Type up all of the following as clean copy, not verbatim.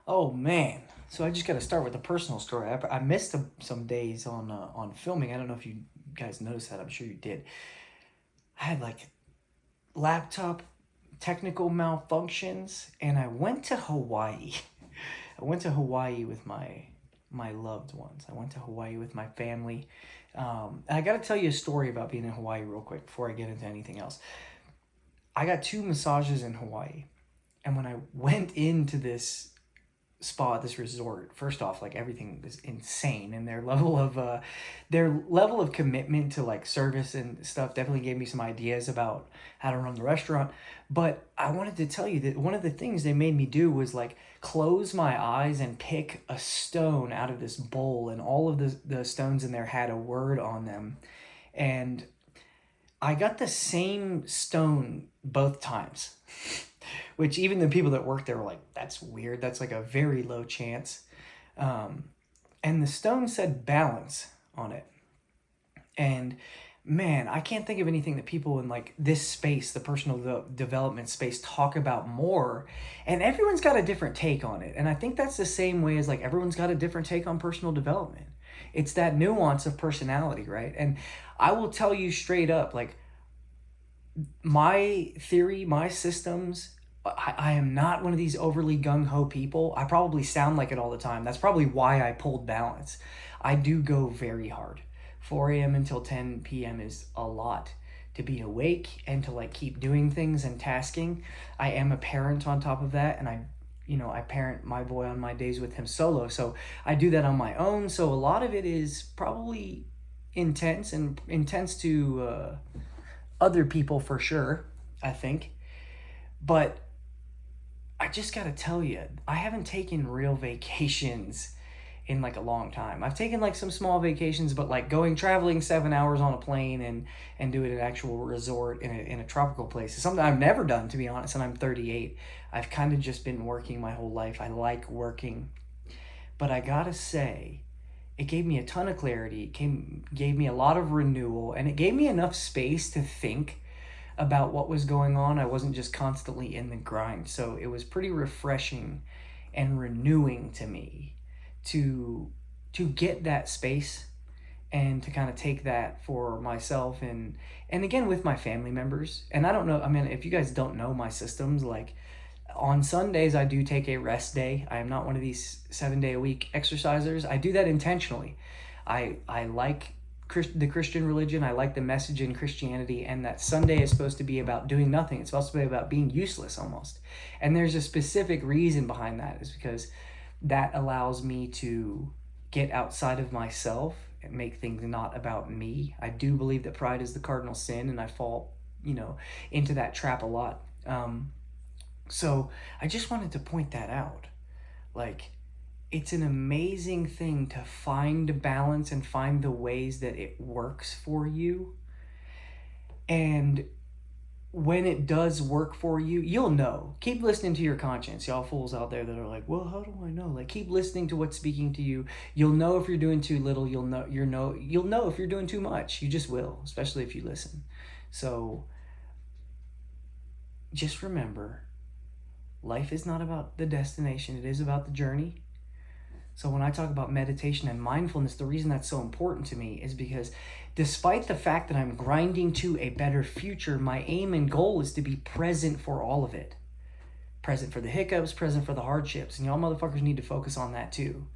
Oh man. So I just got to start with a personal story. I missed some days on filming. I don't know if you guys noticed that. I'm sure you did. I had like laptop technical malfunctions, and I went to Hawaii. I went to Hawaii with my loved ones. I went to Hawaii with my family. And I got to tell you a story about being in Hawaii real quick before I get into anything else. I got 2 massages in Hawaii, and when I went into this spa at this resort, first off, like everything was insane, and their level of commitment to like service and stuff definitely gave me some ideas about how to run the restaurant. But I wanted to tell you that one of the things they made me do was like close my eyes and pick a stone out of this bowl, and all of the stones in there had a word on them. And I got the same stone both times, which even the people that worked there were like, that's weird. That's like a very low chance. Um, and the stone said balance on it. And man, I can't think of anything that people in like this space, the personal development space, talk about more. And everyone's got a different take on it. And I think that's the same way as like everyone's got a different take on personal development. It's that nuance of personality, right? And I will tell you straight up, like my theory, my systems, I am not one of these overly gung ho people. I probably sound like it all the time. That's probably why I pulled balance. I do go very hard. 4 a.m. until 10 p.m. is a lot to be awake and to like keep doing things and tasking. I am a parent on top of that, and I parent my boy on my days with him solo. So I do that on my own. So a lot of it is probably intense to other people for sure, I think. But I just gotta tell you, I haven't taken real vacations in like a long time. I've taken like some small vacations, but like going traveling 7 hours on a plane and doing an actual resort in a tropical place is something I've never done, to be honest. And I'm 38. I've kind of just been working my whole life. I like working, but I gotta say, it gave me a ton of clarity. Gave me a lot of renewal, and it gave me enough space to think about what was going on. I wasn't just constantly in the grind. So it was pretty refreshing and renewing to me to get that space and to kind of take that for myself and again with my family members. And I don't know, I mean, if you guys don't know my systems, like on Sundays I do take a rest day. I am not one of these 7 day a week exercisers. I do that intentionally. I like the Christian religion. I like the message in Christianity, and that Sunday is supposed to be about doing nothing. It's supposed to be about being useless almost. And there's a specific reason behind that, is because that allows me to get outside of myself and make things not about me. I do believe that pride is the cardinal sin, and I fall, into that trap a lot. So I just wanted to point that out. Like, it's an amazing thing to find balance and find the ways that it works for you. And when it does work for you, you'll know. Keep listening to your conscience, y'all fools out there that are like, well, how do I know? Like, keep listening to what's speaking to you. You'll know if you're doing too little. You'll know if you're doing too much. You just will, especially if you listen. So just remember, life is not about the destination. It is about the journey. So when I talk about meditation and mindfulness, the reason that's so important to me is because despite the fact that I'm grinding to a better future, my aim and goal is to be present for all of it. Present for the hiccups, present for the hardships. And y'all motherfuckers need to focus on that too.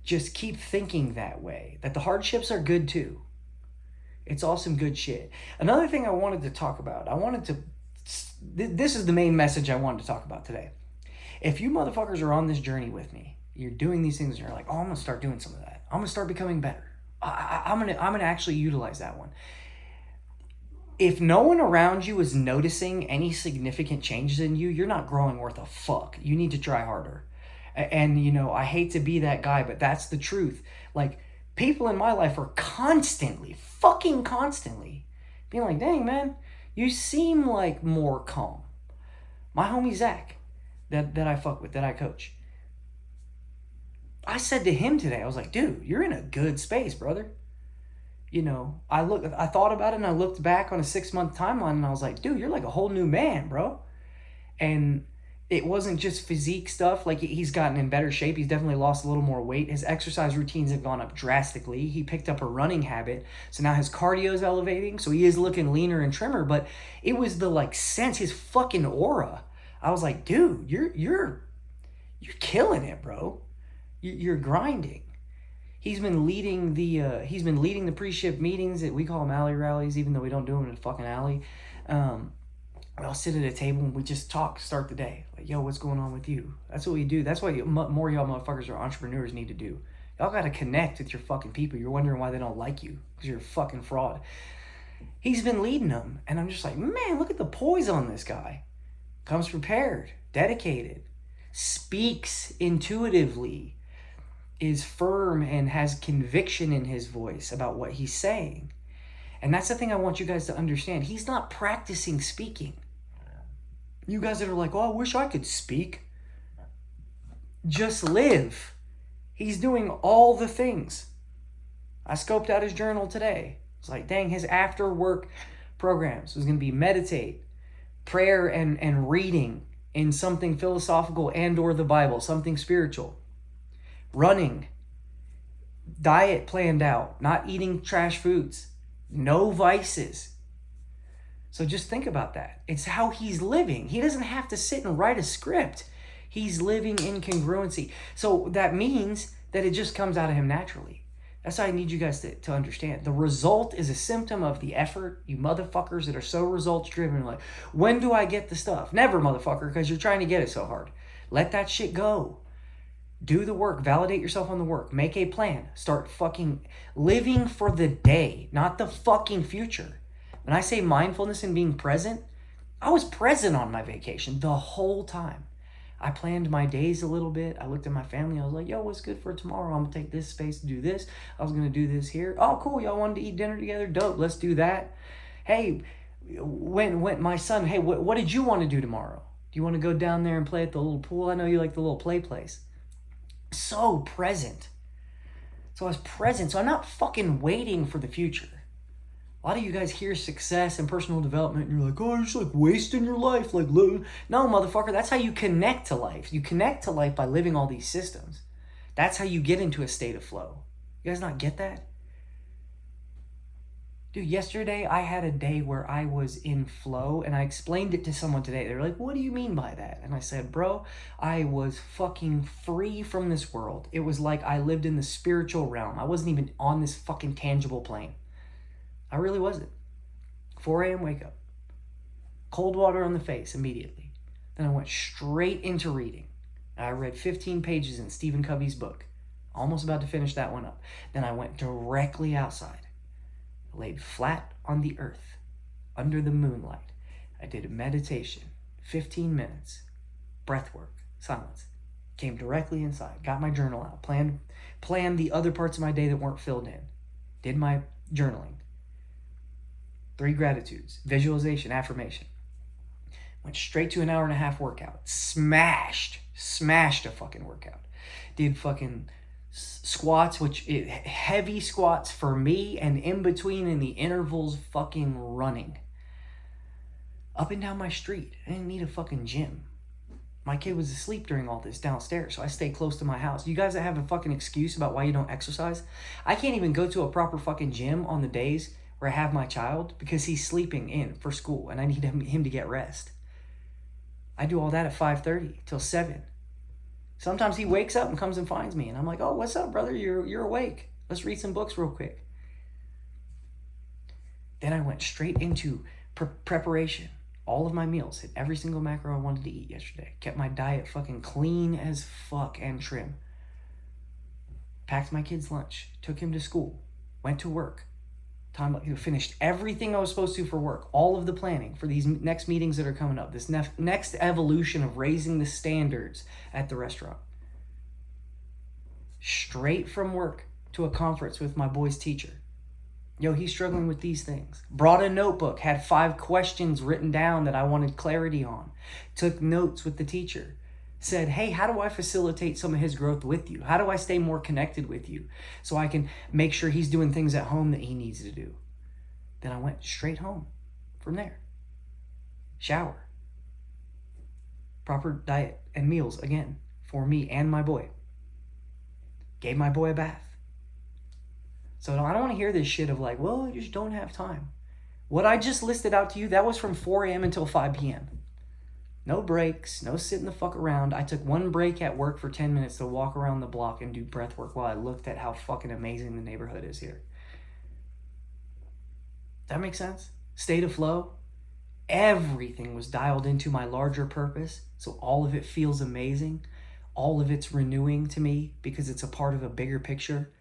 Just keep thinking that way, that the hardships are good too. It's all some good shit. Another thing I wanted to talk about, this is the main message I wanted to talk about today. If you motherfuckers are on this journey with me, you're doing these things and you're like, oh, I'm gonna start doing some of that. I'm gonna start becoming better. I'm gonna actually utilize that one. If no one around you is noticing any significant changes in you, you're not growing worth a fuck. You need to try harder. And I hate to be that guy, but that's the truth. Like, people in my life are fucking constantly being like, dang man, you seem like more calm. My homie Zach, that I fuck with, that I coach, I said to him today, I was like, dude, you're in a good space, brother. I thought about it and I looked back on a 6-month timeline and I was like, dude, you're like a whole new man, bro. And It wasn't just physique stuff. Like, he's gotten in better shape. He's definitely lost a little more weight. His exercise routines have gone up drastically. He picked up a running habit. So now his cardio is elevating. So he is looking leaner and trimmer. But it was the like sense, his fucking aura. I was like, dude, you're killing it, bro. You're grinding. He's been leading the pre-shift meetings that we call them alley rallies, even though we don't do them in a fucking alley. We all sit at a table and we just talk, start the day. Like, yo, what's going on with you? That's what we do. That's what more y'all motherfuckers or entrepreneurs need to do. Y'all got to connect with your fucking people. You're wondering why they don't like you because you're a fucking fraud. He's been leading them. And I'm just like, man, look at the poise on this guy. Comes prepared, dedicated, speaks intuitively, is firm and has conviction in his voice about what he's saying. And that's the thing I want you guys to understand. He's not practicing speaking. You guys that are like, oh, I wish I could speak. Just live. He's doing all the things. I scoped out his journal today. It's like, dang, his after work programs was going to be meditate, prayer, and reading in something philosophical and or the Bible, something spiritual. Running. Diet planned out. Not eating trash foods. No vices. So just think about that. It's how he's living. He doesn't have to sit and write a script. He's living in congruency. So that means that it just comes out of him naturally. That's how I need you guys to understand. The result is a symptom of the effort. You motherfuckers that are so results driven, like, when do I get the stuff? Never, motherfucker, because you're trying to get it so hard. Let that shit go. Do the work. Validate yourself on the work. Make a plan. Start fucking living for the day, not the fucking future. When I say mindfulness and being present, I was present on my vacation the whole time. I planned my days a little bit. I looked at my family. I was like, yo, what's good for tomorrow? I'm going to take this space to do this. I was going to do this here. Oh, cool. Y'all wanted to eat dinner together? Dope. Let's do that. Hey, when my son, hey, what did you want to do tomorrow? Do you want to go down there and play at the little pool? I know you like the little play place. So present. So I was present. So I'm not fucking waiting for the future. A lot of you guys hear success and personal development and you're like, oh, you're just like wasting your life. Like, no, motherfucker, that's how you connect to life. You connect to life by living all these systems. That's how you get into a state of flow. You guys not get that? Dude, yesterday I had a day where I was in flow and I explained it to someone today. They were like, what do you mean by that? And I said, bro, I was fucking free from this world. It was like I lived in the spiritual realm. I wasn't even on this fucking tangible plane. I really wasn't. 4 a.m. wake up. Cold water on the face immediately. Then I went straight into reading. I read 15 pages in Stephen Covey's book. Almost about to finish that one up. Then I went directly outside. Laid flat on the earth, under the moonlight. I did a meditation, 15 minutes, breath work, silence. Came directly inside, got my journal out, planned the other parts of my day that weren't filled in. Did my journaling. 3 gratitudes, visualization, affirmation. Went straight to an 1.5-hour workout. Smashed a fucking workout. Did fucking squats, heavy squats for me, and in between in the intervals fucking running. Up and down my street. I didn't need a fucking gym. My kid was asleep during all this downstairs, so I stayed close to my house. You guys that have a fucking excuse about why you don't exercise, I can't even go to a proper fucking gym on the days where I have my child because he's sleeping in for school and I need him to get rest. I do all that at 5:30 till 7. Sometimes he wakes up and comes and finds me and I'm like, oh, what's up, brother? You're awake. Let's read some books real quick. Then I went straight into preparation. All of my meals, hit every single macro I wanted to eat yesterday. Kept my diet fucking clean as fuck and trim. Packed my kid's lunch. Took him to school. Went to work. Finished everything I was supposed to for work. All of the planning for these next meetings that are coming up. This next evolution of raising the standards at the restaurant. Straight from work to a conference with my boy's teacher. Yo, he's struggling with these things. Brought a notebook, had 5 questions written down that I wanted clarity on. Took notes with the teacher. Said, hey, how do I facilitate some of his growth with you? How do I stay more connected with you so I can make sure he's doing things at home that he needs to do? Then I went straight home from there. Shower. Proper diet and meals, again, for me and my boy. Gave my boy a bath. So I don't want to hear this shit of like, well, you just don't have time. What I just listed out to you, that was from 4 a.m. until 5 p.m. No breaks, no sitting the fuck around. I took one break at work for 10 minutes to walk around the block and do breath work while I looked at how fucking amazing the neighborhood is here. That makes sense? State of flow. Everything was dialed into my larger purpose, so all of it feels amazing. All of it's renewing to me because it's a part of a bigger picture.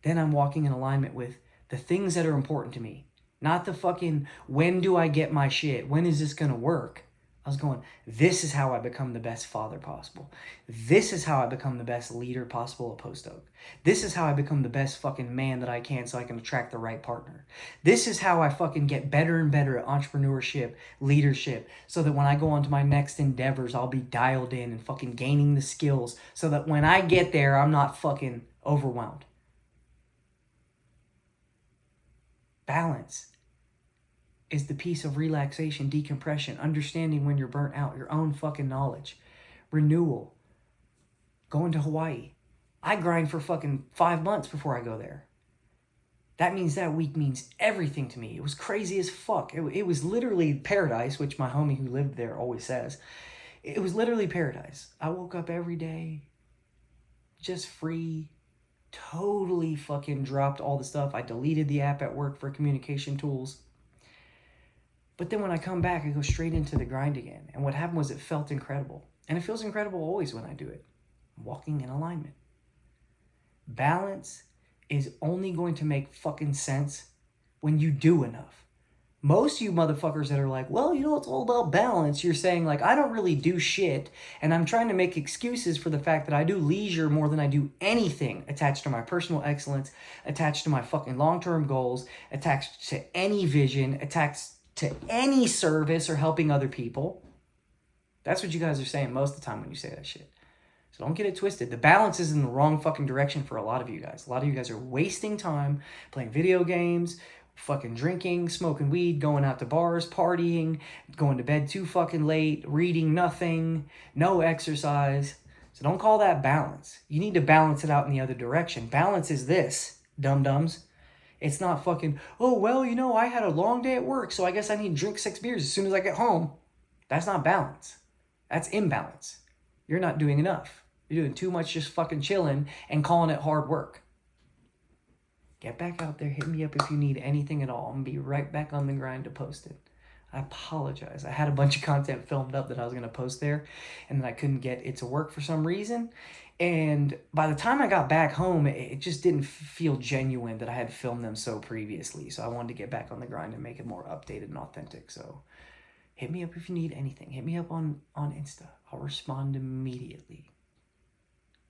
Then I'm walking in alignment with the things that are important to me. Not the fucking, when do I get my shit? When is this gonna work? I was going, this is how I become the best father possible. This is how I become the best leader possible at Post Oak. This is how I become the best fucking man that I can so I can attract the right partner. This is how I fucking get better and better at entrepreneurship, leadership, so that when I go on to my next endeavors, I'll be dialed in and fucking gaining the skills so that when I get there, I'm not fucking overwhelmed. Balance is the piece of relaxation, decompression, understanding when you're burnt out, your own fucking knowledge, renewal, going to Hawaii. I grind for fucking 5 months before I go there. That means that week means everything to me. It was crazy as fuck. It was literally paradise, which my homie who lived there always says. It was literally paradise. I woke up every day just free, totally fucking dropped all the stuff. I deleted the app at work for communication tools. But then when I come back, I go straight into the grind again. And what happened was it felt incredible. And it feels incredible always when I do it. I'm walking in alignment. Balance is only going to make fucking sense when you do enough. Most of you motherfuckers that are like, well, you know, it's all about balance. You're saying like, I don't really do shit. And I'm trying to make excuses for the fact that I do leisure more than I do anything attached to my personal excellence, attached to my fucking long-term goals, attached to any vision, attached to any service or helping other people. That's what you guys are saying most of the time when you say that shit. So don't get it twisted. The balance is in the wrong fucking direction for a lot of you guys. A lot of you guys are wasting time playing video games, fucking drinking, smoking weed, going out to bars, partying, going to bed too fucking late, reading nothing, no exercise. So don't call that balance. You need to balance it out in the other direction. Balance is this, dum-dums. It's not fucking, oh, well, you know, I had a long day at work, so I guess I need to drink 6 beers as soon as I get home. That's not balance. That's imbalance. You're not doing enough. You're doing too much just fucking chilling and calling it hard work. Get back out there. Hit me up if you need anything at all. I'm going to be right back on the grind to post it. I apologize. I had a bunch of content filmed up that I was going to post there, and then I couldn't get it to work for some reason. And by the time I got back home, it just didn't feel genuine that I had filmed them so previously. So I wanted to get back on the grind and make it more updated and authentic. So hit me up if you need anything. Hit me up on Insta. I'll respond immediately.